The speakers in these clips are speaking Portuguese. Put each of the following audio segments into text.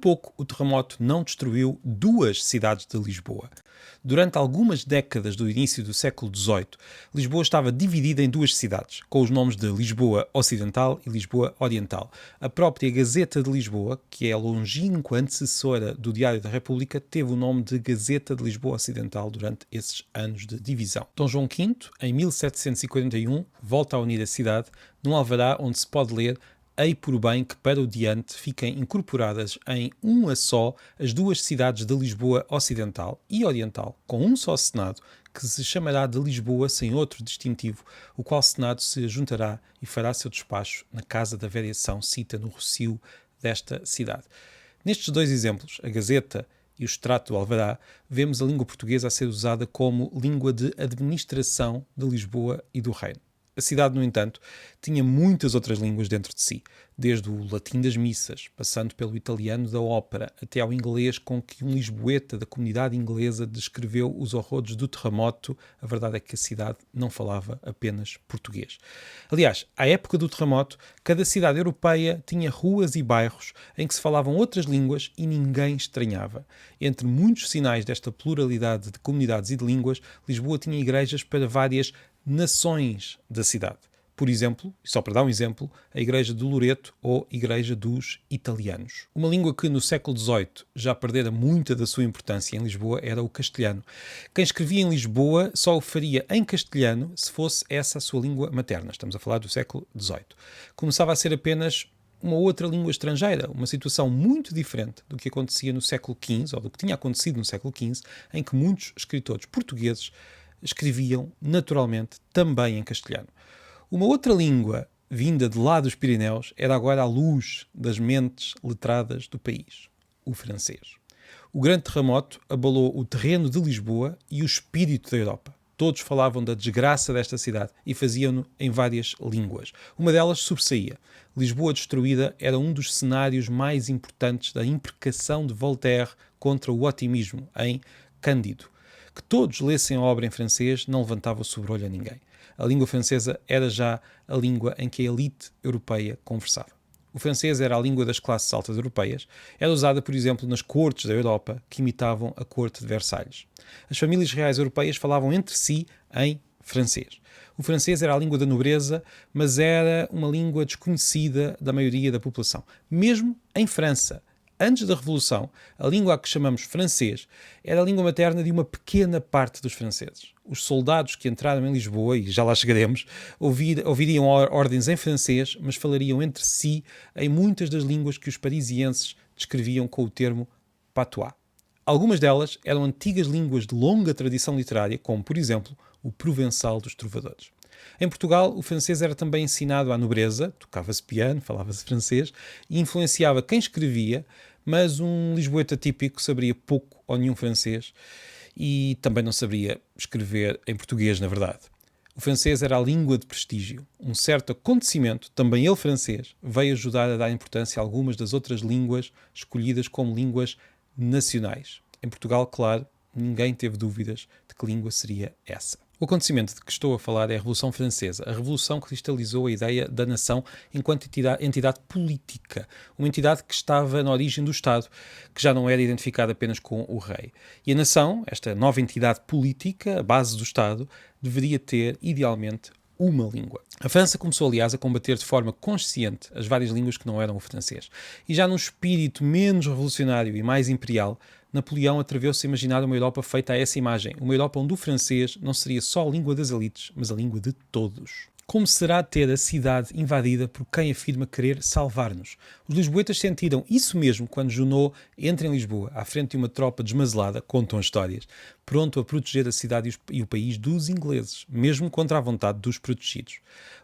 pouco, o terremoto não destruiu duas cidades de Lisboa. Durante algumas décadas do início do século XVIII, Lisboa estava dividida em duas cidades, com os nomes de Lisboa Ocidental e Lisboa Oriental. A própria Gazeta de Lisboa, que é a longínqua antecessora do Diário da República, teve o nome de Gazeta de Lisboa Ocidental durante esses anos de divisão. Dom João V, em 1741, volta a unir a cidade num alvará onde se pode ler: "Ei por bem que para o diante fiquem incorporadas em uma só as duas cidades de Lisboa Ocidental e Oriental, com um só Senado, que se chamará de Lisboa sem outro distintivo, o qual Senado se juntará e fará seu despacho na Casa da Variação, cita no Rossio desta cidade." Nestes dois exemplos, a Gazeta e o extrato do alvará, vemos a língua portuguesa a ser usada como língua de administração de Lisboa e do Reino. A cidade, no entanto, tinha muitas outras línguas dentro de si, desde o latim das missas, passando pelo italiano da ópera, até ao inglês com que um lisboeta da comunidade inglesa descreveu os horrores do terremoto. A verdade é que a cidade não falava apenas português. Aliás, à época do terremoto, cada cidade europeia tinha ruas e bairros em que se falavam outras línguas e ninguém estranhava. Entre muitos sinais desta pluralidade de comunidades e de línguas, Lisboa tinha igrejas para várias nações da cidade. Por exemplo, só para dar um exemplo, a Igreja de Loreto ou Igreja dos Italianos. Uma língua que no século XVIII já perdera muita da sua importância em Lisboa era o castelhano. Quem escrevia em Lisboa só o faria em castelhano se fosse essa a sua língua materna. Estamos a falar do século XVIII. Começava a ser apenas uma outra língua estrangeira, uma situação muito diferente do que acontecia no século XV, ou do que tinha acontecido no século XV, em que muitos escritores portugueses escreviam naturalmente também em castelhano. Uma outra língua vinda de lá dos Pirineus era agora a luz das mentes letradas do país: o francês. O grande terremoto abalou o terreno de Lisboa e o espírito da Europa. Todos falavam da desgraça desta cidade e faziam-no em várias línguas. Uma delas sobressaía. Lisboa destruída era um dos cenários mais importantes da imprecação de Voltaire contra o otimismo em Cândido. Que todos lessem a obra em francês não levantava o sobrolho a ninguém. A língua francesa era já a língua em que a elite europeia conversava. O francês era a língua das classes altas europeias. Era usada, por exemplo, nas cortes da Europa, que imitavam a corte de Versalhes. As famílias reais europeias falavam entre si em francês. O francês era a língua da nobreza, mas era uma língua desconhecida da maioria da população. Mesmo em França, antes da Revolução, a língua a que chamamos francês era a língua materna de uma pequena parte dos franceses. Os soldados que entraram em Lisboa, e já lá chegaremos, ouviriam ordens em francês, mas falariam entre si em muitas das línguas que os parisienses descreviam com o termo patois. Algumas delas eram antigas línguas de longa tradição literária, como, por exemplo, o provençal dos trovadores. Em Portugal, o francês era também ensinado à nobreza, tocava-se piano, falava-se francês, e influenciava quem escrevia, mas um lisboeta típico saberia pouco ou nenhum francês e também não saberia escrever em português, na verdade. O francês era a língua de prestígio. Um certo acontecimento, também ele francês, veio ajudar a dar importância a algumas das outras línguas escolhidas como línguas nacionais. Em Portugal, claro, ninguém teve dúvidas de que língua seria essa. O acontecimento de que estou a falar é a Revolução Francesa. A Revolução cristalizou a ideia da nação enquanto entidade política, uma entidade que estava na origem do Estado, que já não era identificada apenas com o rei. E a nação, esta nova entidade política, a base do Estado, deveria ter, idealmente, uma língua. A França começou, aliás, a combater de forma consciente as várias línguas que não eram o francês. E já num espírito menos revolucionário e mais imperial, Napoleão atreveu-se a imaginar uma Europa feita a essa imagem, uma Europa onde o francês não seria só a língua das elites, mas a língua de todos. Como será ter a cidade invadida por quem afirma querer salvar-nos? Os lisboetas sentiram isso mesmo quando Junot entra em Lisboa, à frente de uma tropa desmazelada, contam as histórias, pronto a proteger a cidade e o país dos ingleses, mesmo contra a vontade dos protegidos.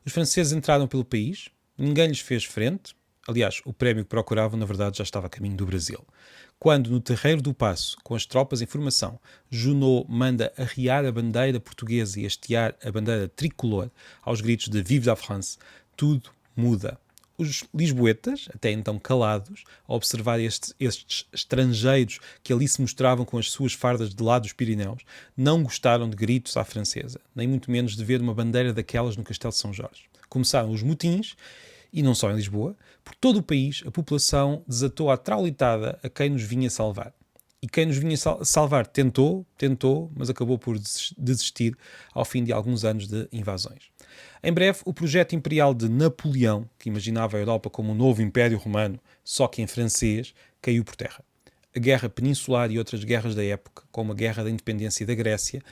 Os franceses entraram pelo país, ninguém lhes fez frente. Aliás, o prémio que procuravam, na verdade, já estava a caminho do Brasil. Quando, no Terreiro do Paço, com as tropas em formação, Junot manda arriar a bandeira portuguesa e hastear a bandeira tricolor aos gritos de Vive la France, tudo muda. Os lisboetas, até então calados, a observar estes estrangeiros que ali se mostravam com as suas fardas de lá dos Pirineus, não gostaram de gritos à francesa, nem muito menos de ver uma bandeira daquelas no Castelo de São Jorge. Começaram os motins E não só em Lisboa, por todo o país a população desatou a traulitada a quem nos vinha salvar. E quem nos vinha salvar tentou, mas acabou por desistir ao fim de alguns anos de invasões. Em breve, o projeto imperial de Napoleão, que imaginava a Europa como um novo Império Romano, só que em francês, caiu por terra. A Guerra Peninsular e outras guerras da época, como a Guerra da Independência da Grécia,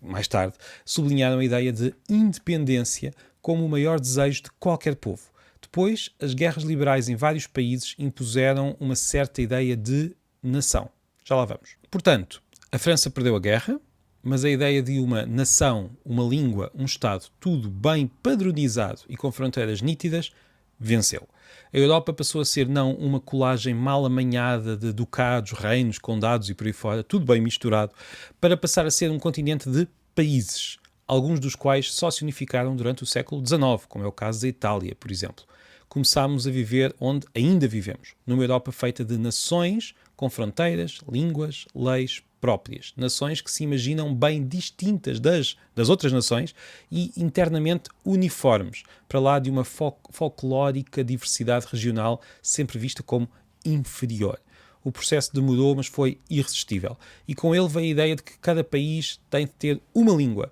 mais tarde, sublinharam a ideia de independência como o maior desejo de qualquer povo. Depois, as guerras liberais em vários países impuseram uma certa ideia de nação. Já lá vamos. Portanto, a França perdeu a guerra, mas a ideia de uma nação, uma língua, um Estado, tudo bem padronizado e com fronteiras nítidas, venceu. A Europa passou a ser não uma colagem mal amanhada de ducados, reinos, condados e por aí fora, tudo bem misturado, para passar a ser um continente de países, alguns dos quais só se unificaram durante o século XIX, como é o caso da Itália, por exemplo. Começámos a viver onde ainda vivemos, numa Europa feita de nações com fronteiras, línguas, leis próprias. Nações que se imaginam bem distintas das outras nações e internamente uniformes, para lá de uma folclórica diversidade regional sempre vista como inferior. O processo demorou, mas foi irresistível. E com ele veio a ideia de que cada país tem de ter uma língua,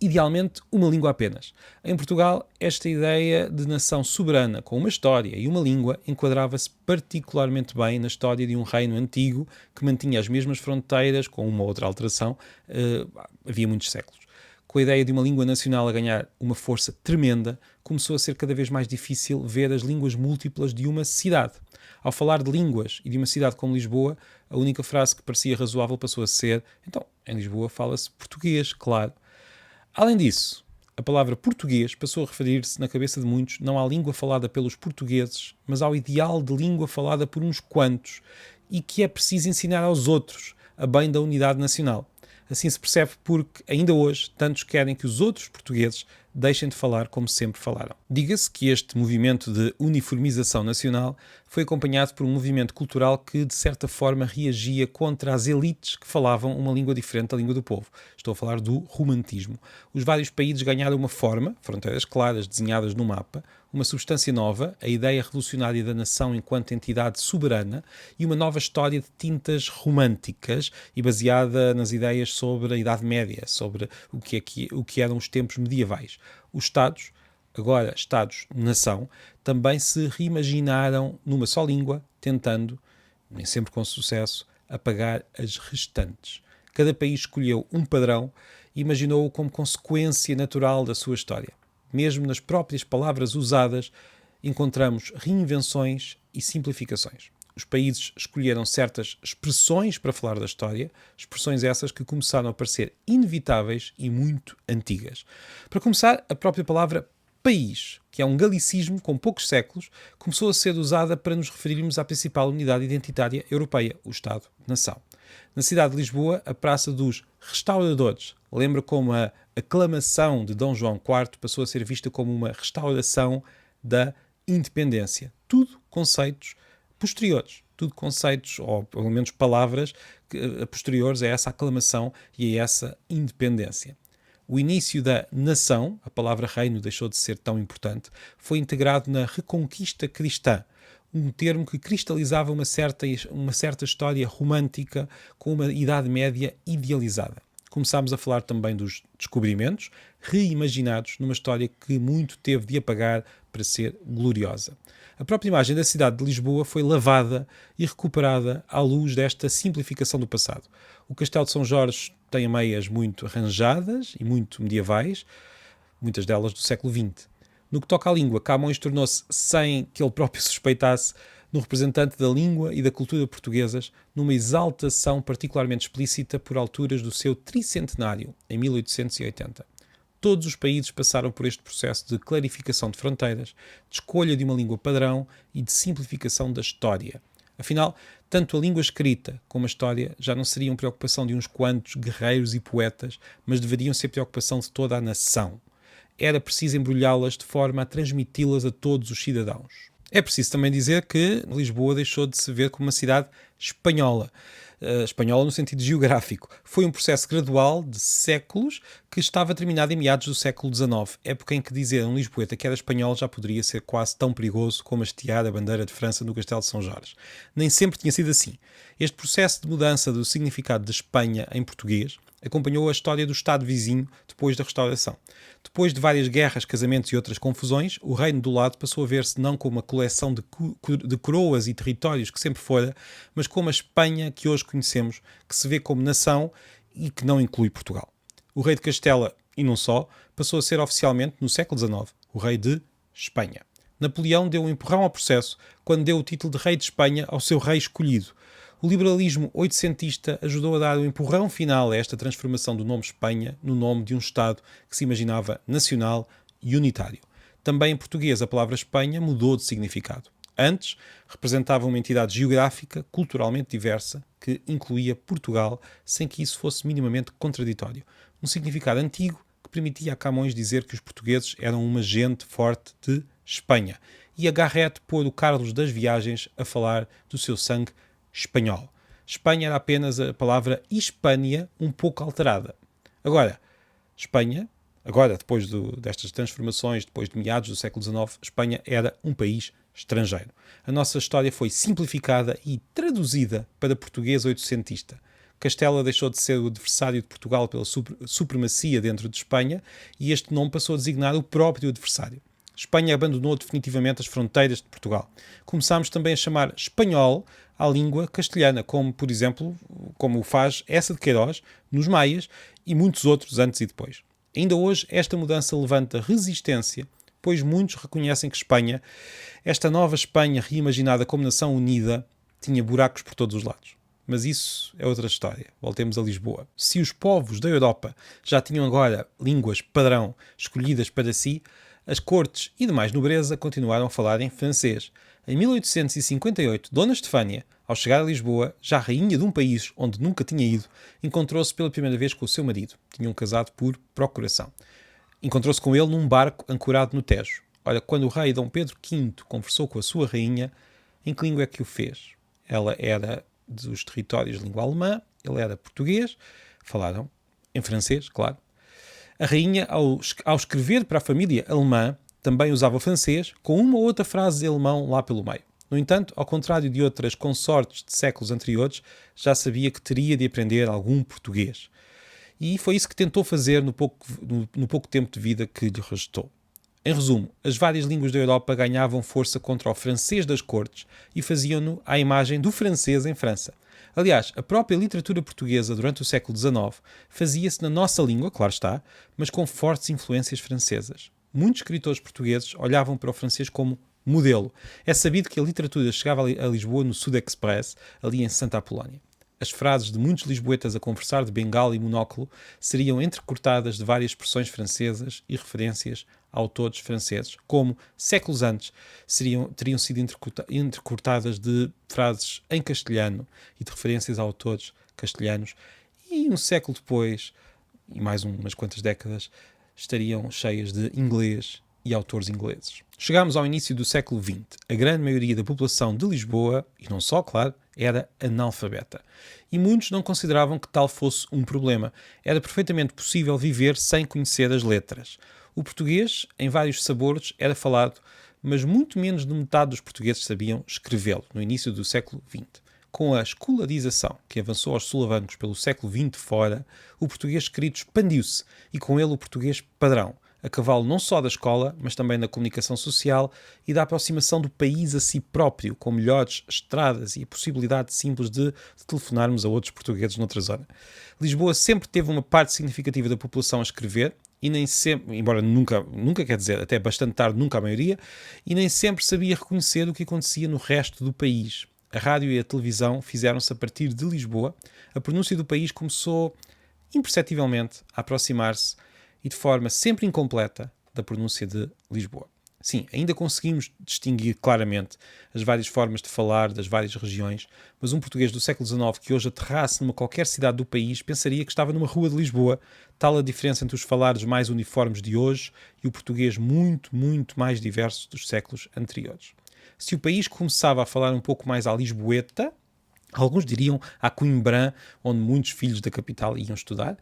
idealmente uma língua apenas. Em Portugal, esta ideia de nação soberana com uma história e uma língua enquadrava-se particularmente bem na história de um reino antigo que mantinha as mesmas fronteiras com uma outra alteração havia muitos séculos. Com a ideia de uma língua nacional a ganhar uma força tremenda, começou a ser cada vez mais difícil ver as línguas múltiplas de uma cidade. Ao falar de línguas e de uma cidade como Lisboa, a única frase que parecia razoável passou a ser: então, em Lisboa fala-se português, claro. Além disso, a palavra português passou a referir-se, na cabeça de muitos, não à língua falada pelos portugueses, mas ao ideal de língua falada por uns quantos e que é preciso ensinar aos outros, a bem da unidade nacional. Assim se percebe porque, ainda hoje, tantos querem que os outros portugueses deixem de falar como sempre falaram. Diga-se que este movimento de uniformização nacional foi acompanhado por um movimento cultural que, de certa forma, reagia contra as elites que falavam uma língua diferente da língua do povo. Estou a falar do romantismo. Os vários países ganharam uma forma, fronteiras claras desenhadas no mapa, uma substância nova, a ideia revolucionária da nação enquanto entidade soberana e uma nova história de tintas românticas e baseada nas ideias sobre a Idade Média, sobre o que eram os tempos medievais. Os Estados, agora Estados-nação, também se reimaginaram numa só língua, tentando, nem sempre com sucesso, apagar as restantes. Cada país escolheu um padrão e imaginou-o como consequência natural da sua história. Mesmo nas próprias palavras usadas, encontramos reinvenções e simplificações. Os países escolheram certas expressões para falar da história, expressões essas que começaram a parecer inevitáveis e muito antigas. Para começar, a própria palavra país, que é um galicismo com poucos séculos, começou a ser usada para nos referirmos à principal unidade identitária europeia, o Estado-nação. Na cidade de Lisboa, a Praça dos Restauradores lembra como a aclamação de Dom João IV passou a ser vista como uma restauração da independência. Tudo conceitos posteriores, tudo conceitos, ou pelo menos palavras, posteriores a essa aclamação e a essa independência. O início da nação, a palavra reino deixou de ser tão importante, foi integrado na Reconquista Cristã, um termo que cristalizava uma certa história romântica com uma Idade Média idealizada. Começámos a falar também dos descobrimentos, reimaginados numa história que muito teve de apagar para ser gloriosa. A própria imagem da cidade de Lisboa foi lavada e recuperada à luz desta simplificação do passado. O Castelo de São Jorge tem ameias muito arranjadas e muito medievais, muitas delas do século XX. No que toca à língua, Camões tornou-se, sem que ele próprio suspeitasse, no representante da língua e da cultura portuguesas, numa exaltação particularmente explícita por alturas do seu tricentenário, em 1880. Todos os países passaram por este processo de clarificação de fronteiras, de escolha de uma língua padrão e de simplificação da história. Afinal, tanto a língua escrita como a história já não seriam preocupação de uns quantos guerreiros e poetas, mas deveriam ser preocupação de toda a nação. Era preciso embrulhá-las de forma a transmiti-las a todos os cidadãos. É preciso também dizer que Lisboa deixou de se ver como uma cidade espanhola. espanhola no sentido geográfico. Foi um processo gradual de séculos que estava terminado em meados do século XIX, época em que dizer a um lisboeta que era espanhol já poderia ser quase tão perigoso como hastear a bandeira de França no Castelo de São Jorge. Nem sempre tinha sido assim. Este processo de mudança do significado de Espanha em português acompanhou a história do Estado vizinho depois da Restauração. Depois de várias guerras, casamentos e outras confusões, o Reino do Lado passou a ver-se não como uma coleção de coroas e territórios que sempre fora, mas como a Espanha que hoje conhecemos, que se vê como nação e que não inclui Portugal. O rei de Castela, e não só, passou a ser oficialmente, no século XIX, o rei de Espanha. Napoleão deu um empurrão ao processo quando deu o título de rei de Espanha ao seu rei escolhido. O liberalismo oitocentista ajudou a dar o empurrão final a esta transformação do nome Espanha no nome de um Estado que se imaginava nacional e unitário. Também em português a palavra Espanha mudou de significado. Antes, representava uma entidade geográfica, culturalmente diversa, que incluía Portugal, sem que isso fosse minimamente contraditório. Um significado antigo que permitia a Camões dizer que os portugueses eram uma gente forte de Espanha. E a Garrett pôr o Carlos das Viagens a falar do seu sangue espanhol. Espanha era apenas a palavra Hispânia um pouco alterada. Agora, Espanha, depois destas transformações, depois de meados do século XIX, Espanha era um país estrangeiro. A nossa história foi simplificada e traduzida para português oitocentista. Castela deixou de ser o adversário de Portugal pela supremacia dentro de Espanha e este nome passou a designar o próprio adversário. Espanha abandonou definitivamente as fronteiras de Portugal. Começámos também a chamar espanhol à língua castelhana, como, por exemplo, como faz essa de Queiroz, nos Maias, e muitos outros antes e depois. Ainda hoje, esta mudança levanta resistência, pois muitos reconhecem que Espanha, esta nova Espanha reimaginada como nação unida, tinha buracos por todos os lados. Mas isso é outra história. Voltemos a Lisboa. Se os povos da Europa já tinham agora línguas padrão escolhidas para si, as cortes e demais nobreza continuaram a falar em francês. Em 1858, Dona Estefânia, ao chegar a Lisboa, já rainha de um país onde nunca tinha ido, encontrou-se pela primeira vez com o seu marido. Tinham casado por procuração. Encontrou-se com ele num barco ancorado no Tejo. Ora, quando o rei Dom Pedro V conversou com a sua rainha, em que língua é que o fez? Ela era dos territórios de língua alemã, ele era português, falaram em francês, claro. A rainha, ao escrever para a família alemã, também usava francês, com uma ou outra frase de alemão lá pelo meio. No entanto, ao contrário de outras consortes de séculos anteriores, já sabia que teria de aprender algum português. E foi isso que tentou fazer no pouco tempo de vida que lhe restou. Em resumo, as várias línguas da Europa ganhavam força contra o francês das cortes e faziam-no à imagem do francês em França. Aliás, a própria literatura portuguesa durante o século XIX fazia-se na nossa língua, claro está, mas com fortes influências francesas. Muitos escritores portugueses olhavam para o francês como modelo. É sabido que a literatura chegava a Lisboa no Sud Express, ali em Santa Apolónia. As frases de muitos lisboetas a conversar de bengala e monóculo seriam entrecortadas de várias expressões francesas e referências a autores franceses, como, séculos antes, teriam sido entrecortadas de frases em castelhano e de referências a autores castelhanos, e um século depois, e mais umas quantas décadas, estariam cheias de inglês e autores ingleses. Chegámos ao início do século XX. A grande maioria da população de Lisboa, e não só, claro, era analfabeta. E muitos não consideravam que tal fosse um problema. Era perfeitamente possível viver sem conhecer as letras. O português, em vários sabores, era falado, mas muito menos de metade dos portugueses sabiam escrevê-lo, no início do século XX. Com a escolarização, que avançou aos solavancos pelo século XX fora, o português escrito expandiu-se, e com ele o português padrão, a cavalo não só da escola, mas também da comunicação social e da aproximação do país a si próprio, com melhores estradas e a possibilidade simples de telefonarmos a outros portugueses noutra zona. Lisboa sempre teve uma parte significativa da população a escrever, e nem sempre, embora nunca quer dizer, até bastante tarde, nunca a maioria, e nem sempre sabia reconhecer o que acontecia no resto do país. A rádio e a televisão fizeram-se a partir de Lisboa, a pronúncia do país começou imperceptivelmente a aproximar-se e de forma sempre incompleta da pronúncia de Lisboa. Sim, ainda conseguimos distinguir claramente as várias formas de falar das várias regiões, mas um português do século XIX que hoje aterrasse numa qualquer cidade do país pensaria que estava numa rua de Lisboa, tal a diferença entre os falares mais uniformes de hoje e o português muito, muito mais diverso dos séculos anteriores. Se o país começava a falar um pouco mais à lisboeta, Alguns diriam a Coimbra, onde muitos filhos da capital iam estudar.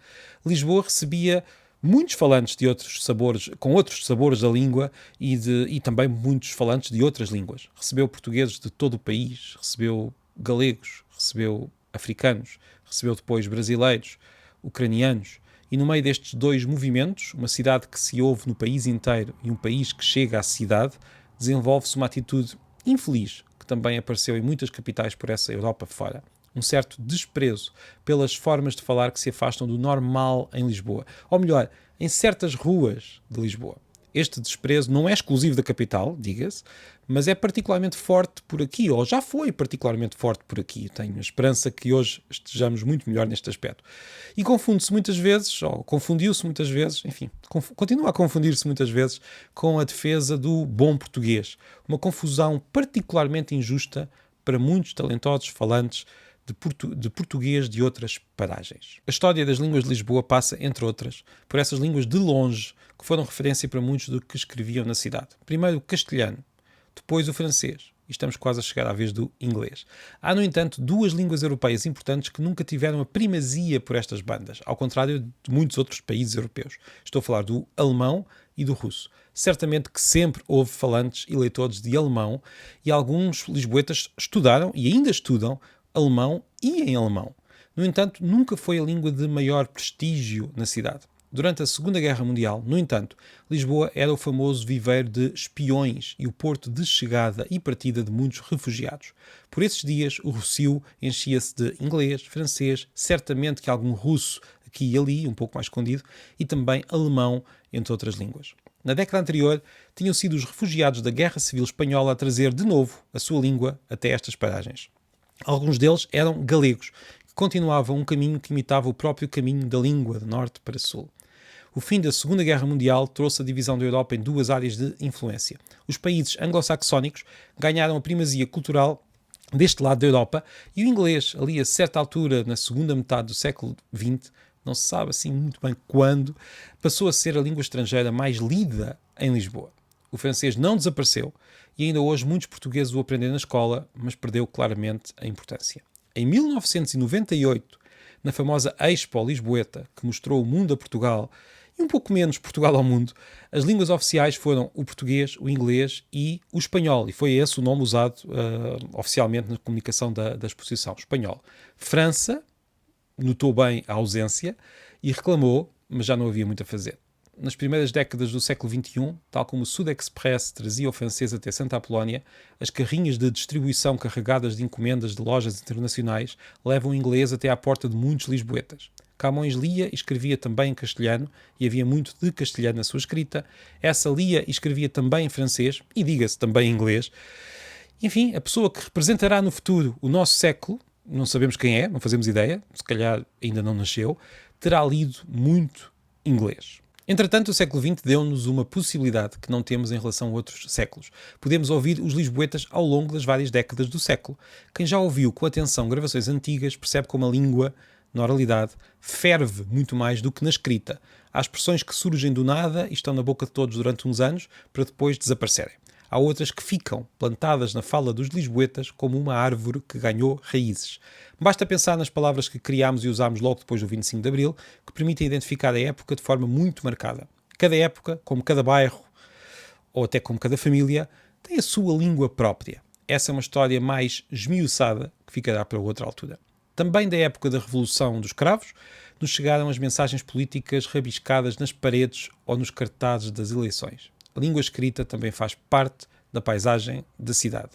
Lisboa recebia muitos falantes de outros sabores, com outros sabores da língua e também muitos falantes de outras línguas. Recebeu portugueses de todo o país, recebeu galegos, recebeu africanos, recebeu depois brasileiros, ucranianos. E no meio destes dois movimentos, uma cidade que se ouve no país inteiro e um país que chega à cidade, desenvolve-se uma atitude infeliz, que também apareceu em muitas capitais por essa Europa fora. Um certo desprezo pelas formas de falar que se afastam do normal em Lisboa. Ou melhor, em certas ruas de Lisboa. Este desprezo não é exclusivo da capital, diga-se, mas é particularmente forte por aqui, ou já foi particularmente forte por aqui. Tenho a esperança que hoje estejamos muito melhor neste aspecto. E confunde-se muitas vezes, ou confundiu-se muitas vezes, enfim, continua a confundir-se muitas vezes com a defesa do bom português. Uma confusão particularmente injusta para muitos talentosos falantes de português de outras paragens. A história das línguas de Lisboa passa, entre outras, por essas línguas de longe que foram referência para muitos do que escreviam na cidade. Primeiro o castelhano, depois o francês, e estamos quase a chegar à vez do inglês. Há, no entanto, duas línguas europeias importantes que nunca tiveram a primazia por estas bandas, ao contrário de muitos outros países europeus. Estou a falar do alemão e do russo. Certamente que sempre houve falantes e leitores de alemão e alguns lisboetas estudaram e ainda estudam alemão e em alemão. No entanto, nunca foi a língua de maior prestígio na cidade. Durante a Segunda Guerra Mundial, no entanto, Lisboa era o famoso viveiro de espiões e o porto de chegada e partida de muitos refugiados. Por esses dias, o Rossio enchia-se de inglês, francês, certamente que algum russo aqui e ali, um pouco mais escondido, e também alemão, entre outras línguas. Na década anterior, tinham sido os refugiados da Guerra Civil Espanhola a trazer de novo a sua língua até estas paragens. Alguns deles eram galegos, que continuavam um caminho que imitava o próprio caminho da língua, de norte para sul. O fim da Segunda Guerra Mundial trouxe a divisão da Europa em duas áreas de influência. Os países anglo-saxónicos ganharam a primazia cultural deste lado da Europa e o inglês, ali a certa altura, na segunda metade do século XX, não se sabe assim muito bem quando, passou a ser a língua estrangeira mais lida em Lisboa. O francês não desapareceu e ainda hoje muitos portugueses o aprendem na escola, mas perdeu claramente a importância. Em 1998, na famosa Expo Lisboeta, que mostrou o mundo a Portugal e um pouco menos Portugal ao mundo, as línguas oficiais foram o português, o inglês e o espanhol, e foi esse o nome usado oficialmente na comunicação da exposição, espanhol. França notou bem a ausência e reclamou, mas já não havia muito a fazer. Nas primeiras décadas do século XXI, tal como o Sud Express trazia o francês até Santa Apolónia, as carrinhas de distribuição carregadas de encomendas de lojas internacionais levam o inglês até à porta de muitos lisboetas. Camões lia e escrevia também em castelhano, e havia muito de castelhano na sua escrita. Essa lia e escrevia também em francês, e diga-se também em inglês. Enfim, a pessoa que representará no futuro o nosso século, não sabemos quem é, não fazemos ideia, se calhar ainda não nasceu, terá lido muito inglês. Entretanto, o século XX deu-nos uma possibilidade que não temos em relação a outros séculos. Podemos ouvir os lisboetas ao longo das várias décadas do século. Quem já ouviu com atenção gravações antigas percebe como a língua, na oralidade, ferve muito mais do que na escrita. Há expressões que surgem do nada e estão na boca de todos durante uns anos para depois desaparecerem. Há outras que ficam plantadas na fala dos lisboetas como uma árvore que ganhou raízes. Basta pensar nas palavras que criámos e usámos logo depois do 25 de Abril, que permitem identificar a época de forma muito marcada. Cada época, como cada bairro, ou até como cada família, tem a sua língua própria. Essa é uma história mais esmiuçada que ficará para outra altura. Também da época da Revolução dos Cravos, nos chegaram as mensagens políticas rabiscadas nas paredes ou nos cartazes das eleições. A língua escrita também faz parte da paisagem da cidade.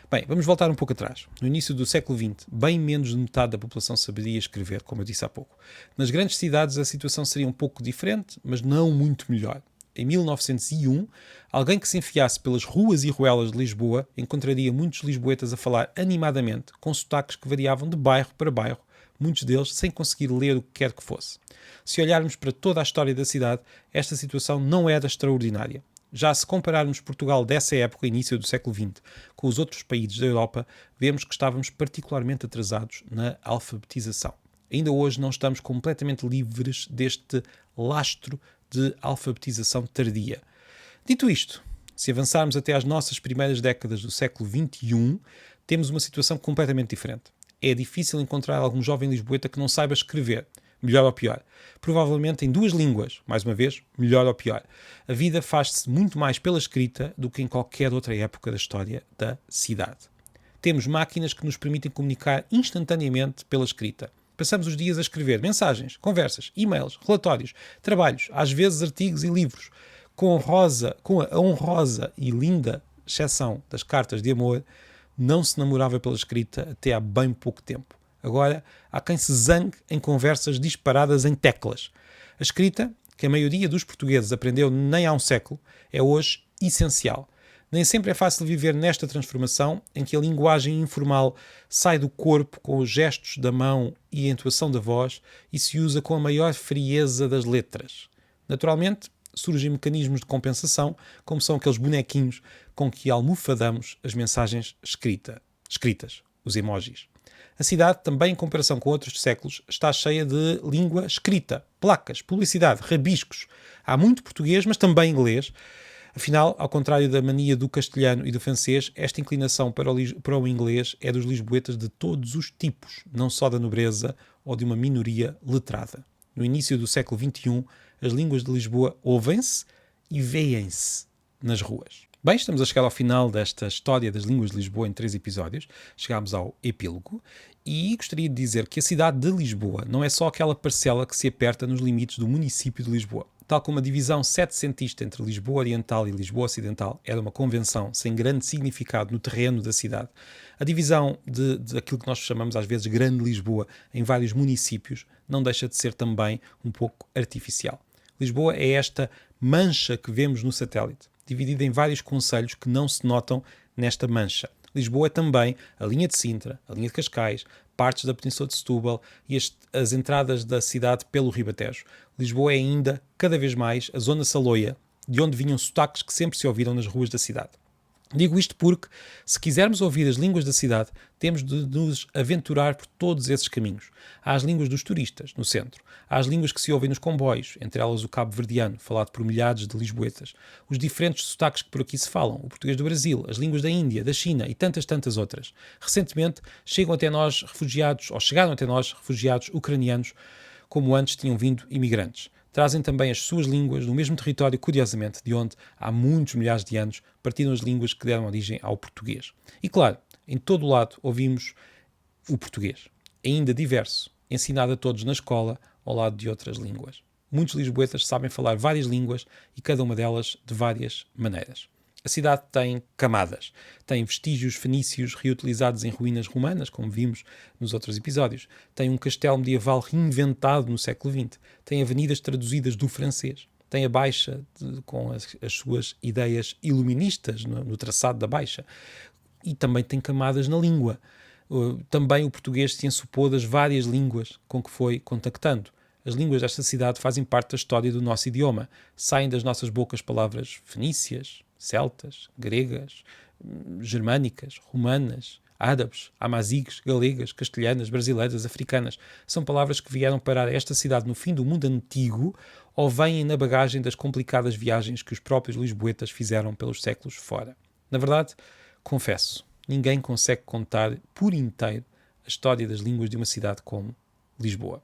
Bem, vamos voltar um pouco atrás. No início do século XX, bem menos de metade da população saberia escrever, como eu disse há pouco. Nas grandes cidades a situação seria um pouco diferente, mas não muito melhor. Em 1901, alguém que se enfiasse pelas ruas e ruelas de Lisboa encontraria muitos lisboetas a falar animadamente, com sotaques que variavam de bairro para bairro, muitos deles sem conseguir ler o que quer que fosse. Se olharmos para toda a história da cidade, esta situação não era extraordinária. Já se compararmos Portugal dessa época, início do século XX, com os outros países da Europa, vemos que estávamos particularmente atrasados na alfabetização. Ainda hoje não estamos completamente livres deste lastro de alfabetização tardia. Dito isto, se avançarmos até às nossas primeiras décadas do século XXI, temos uma situação completamente diferente. É difícil encontrar algum jovem lisboeta que não saiba escrever, melhor ou pior. Provavelmente em 2 línguas, mais uma vez, melhor ou pior. A vida faz-se muito mais pela escrita do que em qualquer outra época da história da cidade. Temos máquinas que nos permitem comunicar instantaneamente pela escrita. Passamos os dias a escrever mensagens, conversas, e-mails, relatórios, trabalhos, às vezes artigos e livros. Com a honrosa e linda exceção das cartas de amor, não se namorava pela escrita até há bem pouco tempo. Agora, há quem se zangue em conversas disparadas em teclas. A escrita, que a maioria dos portugueses aprendeu nem há um século, é hoje essencial. Nem sempre é fácil viver nesta transformação em que a linguagem informal sai do corpo com os gestos da mão e a entoação da voz e se usa com a maior frieza das letras. Naturalmente, surgem mecanismos de compensação, como são aqueles bonequinhos com que almofadamos as mensagens escritas, os emojis. A cidade, também em comparação com outros séculos, está cheia de língua escrita, placas, publicidade, rabiscos. Há muito português, mas também inglês. Afinal, ao contrário da mania do castelhano e do francês, esta inclinação para o inglês é dos lisboetas de todos os tipos, não só da nobreza ou de uma minoria letrada. No início do século XXI, as línguas de Lisboa ouvem-se e veem-se nas ruas. Bem, estamos a chegar ao final desta história das línguas de Lisboa em 3 episódios. Chegámos ao epílogo e gostaria de dizer que a cidade de Lisboa não é só aquela parcela que se aperta nos limites do município de Lisboa. Tal como a divisão setecentista entre Lisboa Oriental e Lisboa Ocidental era uma convenção sem grande significado no terreno da cidade, a divisão daquilo que nós chamamos às vezes Grande Lisboa em vários municípios não deixa de ser também um pouco artificial. Lisboa é esta mancha que vemos no satélite, dividida em vários concelhos que não se notam nesta mancha. Lisboa é também a linha de Sintra, a linha de Cascais, partes da Península de Setúbal e as entradas da cidade pelo Ribatejo. Lisboa é ainda, cada vez mais, a zona saloia, de onde vinham sotaques que sempre se ouviram nas ruas da cidade. Digo isto porque, se quisermos ouvir as línguas da cidade, temos de nos aventurar por todos esses caminhos. Há as línguas dos turistas, no centro. Há as línguas que se ouvem nos comboios, entre elas o cabo-verdiano, falado por milhares de lisboetas. Os diferentes sotaques que por aqui se falam, o português do Brasil, as línguas da Índia, da China e tantas outras. Recentemente, chegaram até nós refugiados ucranianos, como antes tinham vindo imigrantes. Trazem também as suas línguas do mesmo território, curiosamente, de onde há muitos milhares de anos partiram as línguas que deram origem ao português. E claro, em todo o lado ouvimos o português, ainda diverso, ensinado a todos na escola, ao lado de outras línguas. Muitos lisboetas sabem falar várias línguas e cada uma delas de várias maneiras. A cidade tem camadas, tem vestígios fenícios reutilizados em ruínas romanas, como vimos nos outros episódios, tem um castelo medieval reinventado no século XX, tem avenidas traduzidas do francês, tem a Baixa com as suas ideias iluministas no traçado da Baixa e também tem camadas na língua. Também o português se ensopou das várias línguas com que foi contactando. As línguas desta cidade fazem parte da história do nosso idioma. Saem das nossas bocas palavras fenícias, celtas, gregas, germânicas, romanas, árabes, amazigues, galegas, castelhanas, brasileiras, africanas. São palavras que vieram parar esta cidade no fim do mundo antigo ou vêm na bagagem das complicadas viagens que os próprios lisboetas fizeram pelos séculos fora. Na verdade, confesso, ninguém consegue contar por inteiro a história das línguas de uma cidade como Lisboa.